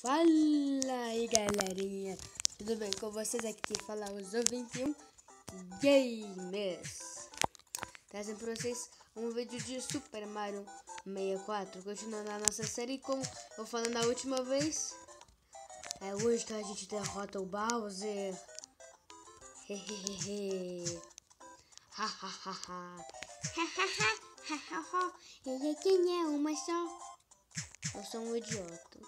Fala aí, galerinha, tudo bem com vocês? Aqui quem fala é o Zo21 Games, trazendo para vocês um vídeo de Super Mario 64, continuando a nossa série. Como eu falei na última vez, é hoje que a gente derrota o Bowser. Hehehe. Hahaha. Ele quem é uma só. Eu sou um idiota.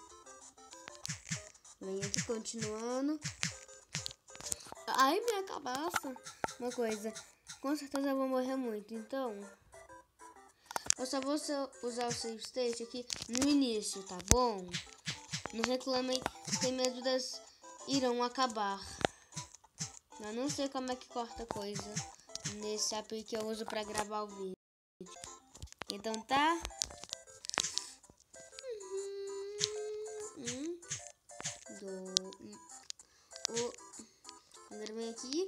Vem aqui continuando. Ai, minha cabeça. Uma coisa, com certeza eu vou morrer muito, então eu só vou usar o save state aqui no início, tá bom? Não reclamem que minhas vidas irão acabar. Eu não sei como é que corta coisa nesse app que eu uso pra gravar o vídeo. Então tá. Agora vem aqui,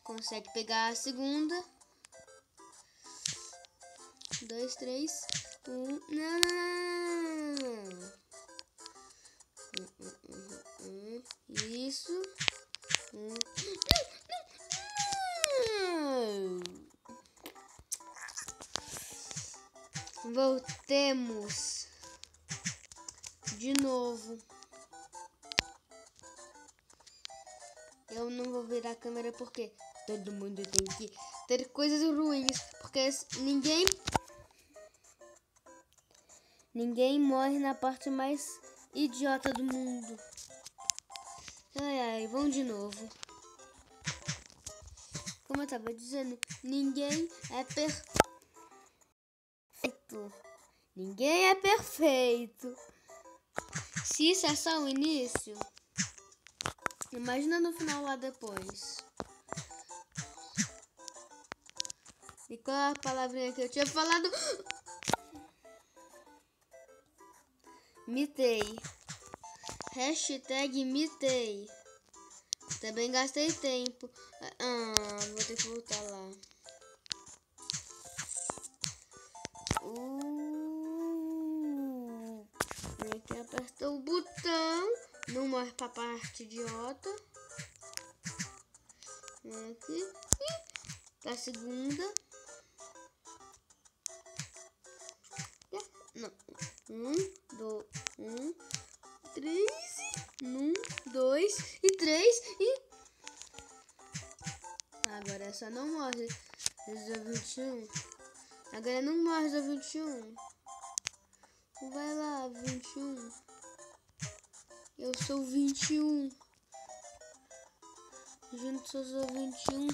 consegue pegar a segunda. 2, 3, 1. Não. Isso. Voltemos de novo. Eu não vou virar a câmera porque todo mundo tem que ter coisas ruins, porque ninguém morre na parte mais idiota do mundo. Ai, vamos de novo. Como eu tava dizendo, ninguém é perfeito. Ninguém é perfeito. Se isso é só o início, imagina no final lá depois. E qual é a palavrinha que eu tinha falado? Mitei. Hashtag mitei. Também gastei tempo. Vou ter que voltar lá. Aqui aperta o botão. Não morre pra parte idiota. Aqui. A segunda. Não. 3. 2 e 3 e. Agora essa não morre. Zo21. Agora não morre, Zo21. Vai lá, 21. Eu sou 21. Junto sou Zo21.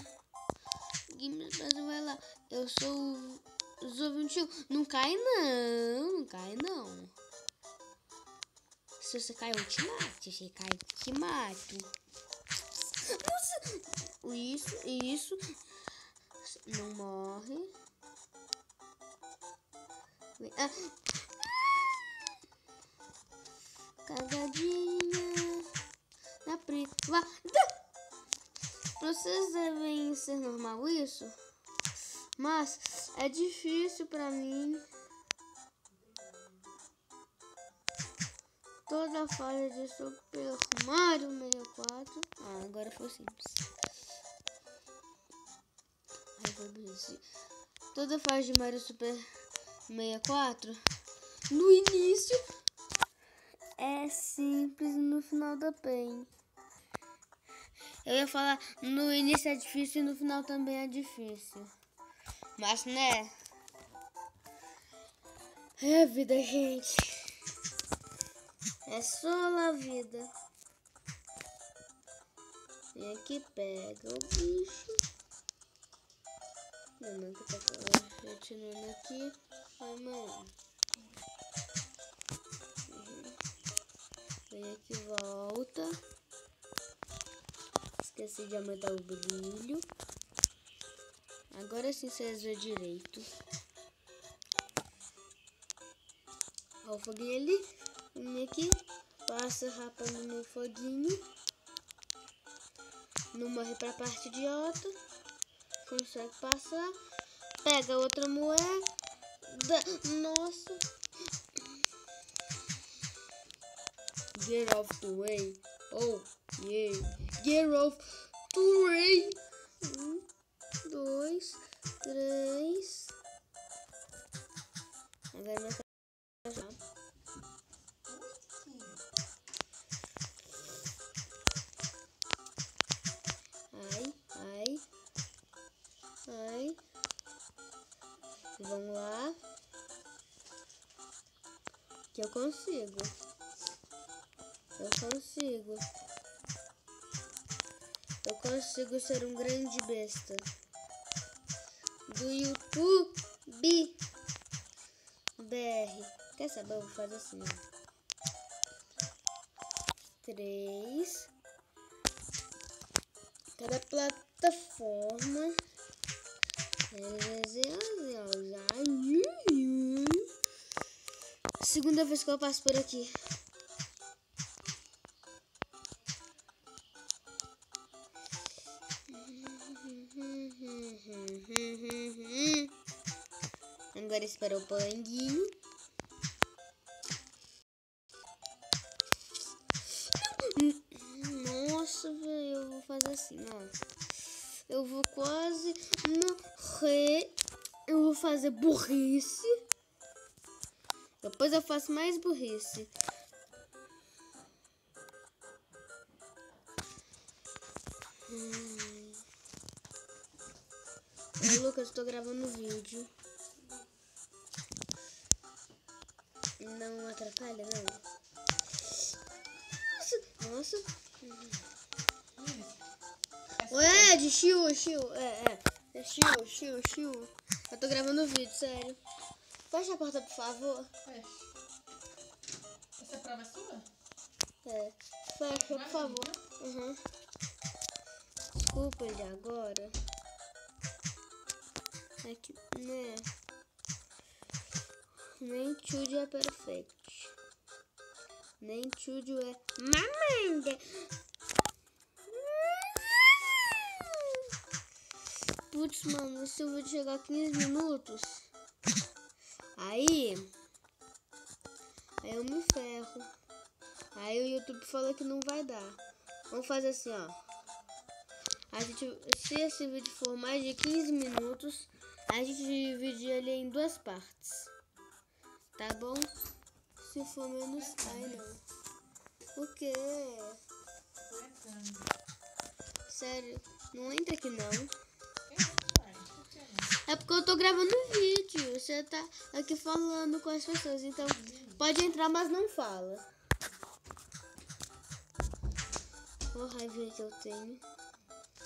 Mas vai lá. Eu sou Zo21. Não cai não. Não cai não. Se você cai, eu te mato. Se você cai, eu te mato. Nossa. Isso. Não morre. Cagadinha na privada. Pra vocês devem ser normal isso, mas é difícil pra mim. Toda fase de Super Mario 64. Agora foi simples. Toda fase de Mario Super 64 no início é simples, no final da PEN. Eu ia falar, no início é difícil e no final também é difícil. Mas, né? É a vida, gente. É só a vida. E aqui pega o bicho. Não, que tá retirando aqui. Mano. Vem aqui, volta. Esqueci de aumentar o brilho. Agora sim vocês vê direito. Olha o foguinho ali. Vem aqui. Passa rapando no foguinho. Não morre pra parte idiota. Consegue passar. Pega outra moeda. Nossa. Get off the way. Oh, yeah. Get off the way. 1, 2, 3. Agora vai já. Ai. Vamos lá. Que eu consigo. Eu consigo ser um grande besta do YouTube BR. Quer saber? Eu vou fazer assim, ó. 3. Cada plataforma. Segunda vez que eu passo por aqui. Agora espera o panguinho. Nossa, velho, eu vou fazer assim, ó. Eu vou quase morrer. Eu vou fazer burrice. Depois eu faço mais burrice. Ô, Lucas, eu tô gravando vídeo. Não atrapalha, não. Nossa. Ué, de chiu. É chiu. Eu tô gravando vídeo, sério. Fecha a porta, por favor. Fecha. Essa prova é sua? É. Fecha, por favor. Uhum. Desculpa ele agora. É que, né? Nem tudo é perfeito. Nem tudo é mamãe. Putz, mano, se eu vou chegar a 15 minutos, aí eu me ferro. Aí o YouTube falou que não vai dar. Vamos fazer assim, ó. Se esse vídeo for mais de 15 minutos, a gente divide ele em 2 partes. Tá bom? Se for menos, ai não. O quê? Sério, não entra aqui não. É porque eu tô gravando vídeo. Você tá aqui falando com as pessoas. Então, pode entrar, mas não fala. Olha a raiva que eu tenho.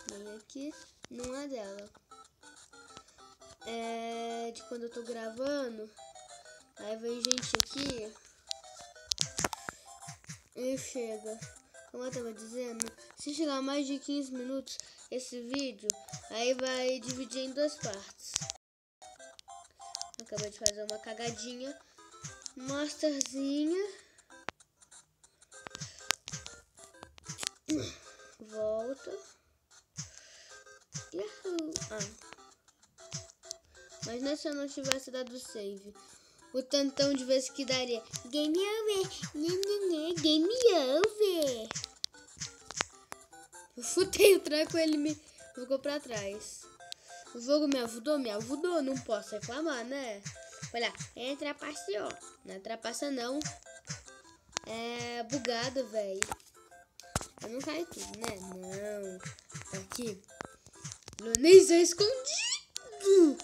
Vem aqui. Não é dela. É de quando eu tô gravando. Aí vem gente aqui. E chega. Como eu tava dizendo, se chegar mais de 15 minutos esse vídeo, aí vai dividir em 2 partes. Acabei de fazer uma cagadinha. Masterzinha. Volta. Yahoo! Mas não é se eu não tivesse dado save. O tantão de vez que daria. Game over. Game over. Eu futei o tranco, ele me jogou pra trás. O jogo me ajudou. Não posso reclamar, né? Olha, trapaceou. Não trapaça não. É bugado, velho. Eu não caio tudo, né? Não. Tá aqui. Nem sou escondido.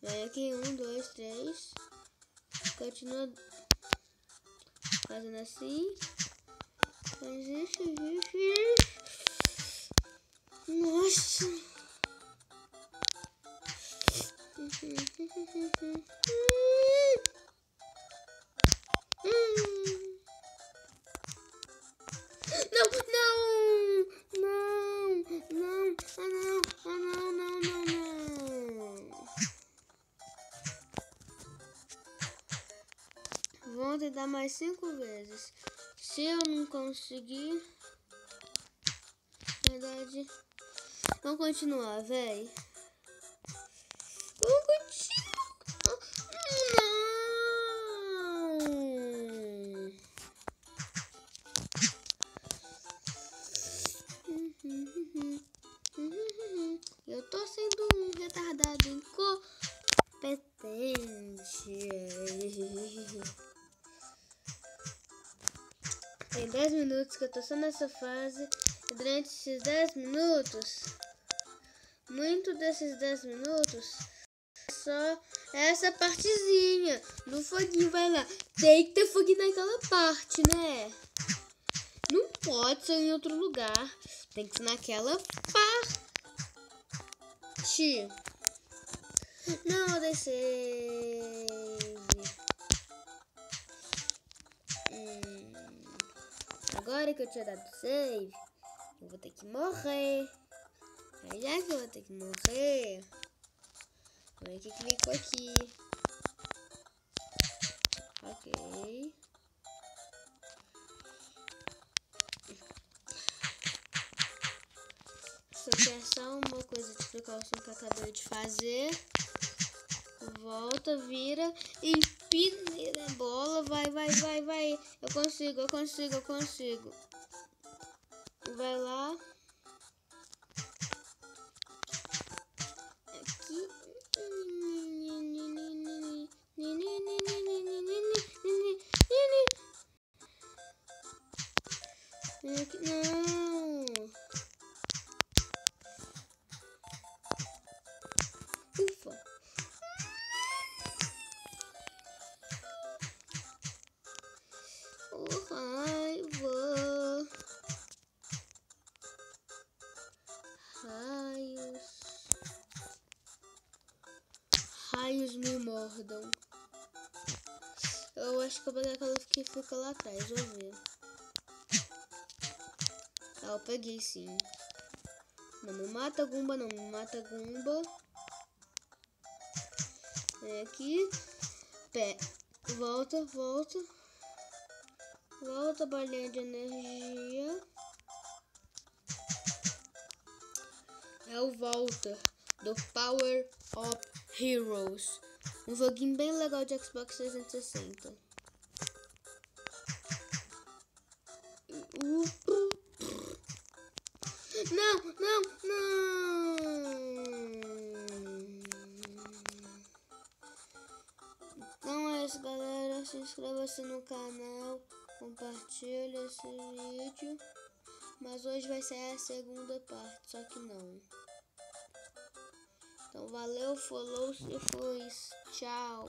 Vem aqui, 1, 2, 3. Continua fazendo assim. Nossa. Vou tentar mais 5 vezes. Se eu não conseguir, na verdade, vamos continuar, velho. Vamos continuar. competente. Tem 10 minutos que eu tô só nessa fase. E durante esses 10 minutos, muito desses 10 minutos, só essa partezinha do foguinho. Vai lá, tem que ter foguinho naquela parte, né? Não pode ser em outro lugar, tem que ser naquela parte. Não, dei save. Agora que eu tinha dado save, eu vou ter que morrer. Aí já que eu vou ter que morrer, eu que clico aqui. Ok. Só que é só uma coisa de precaução que eu acabei de fazer. Volta, vira, empina a bola. Vai. Eu consigo. Vai lá. Aqui. Não. Ufa. Raiva. Raios me mordam. Eu acho que eu vou pegar aquela que fica lá atrás, vou ver. Ah, eu peguei sim. Não me mata, Gumba, Vem aqui. Volta. Volta, bolinha de energia. É o Volta, do Power of Heroes. Um joguinho bem legal de Xbox 360. Não. Então é isso, galera. Se inscreva-se no canal. Compartilhe esse vídeo. Mas hoje vai ser a segunda parte, só que não. Então valeu, falou, se foi. Tchau.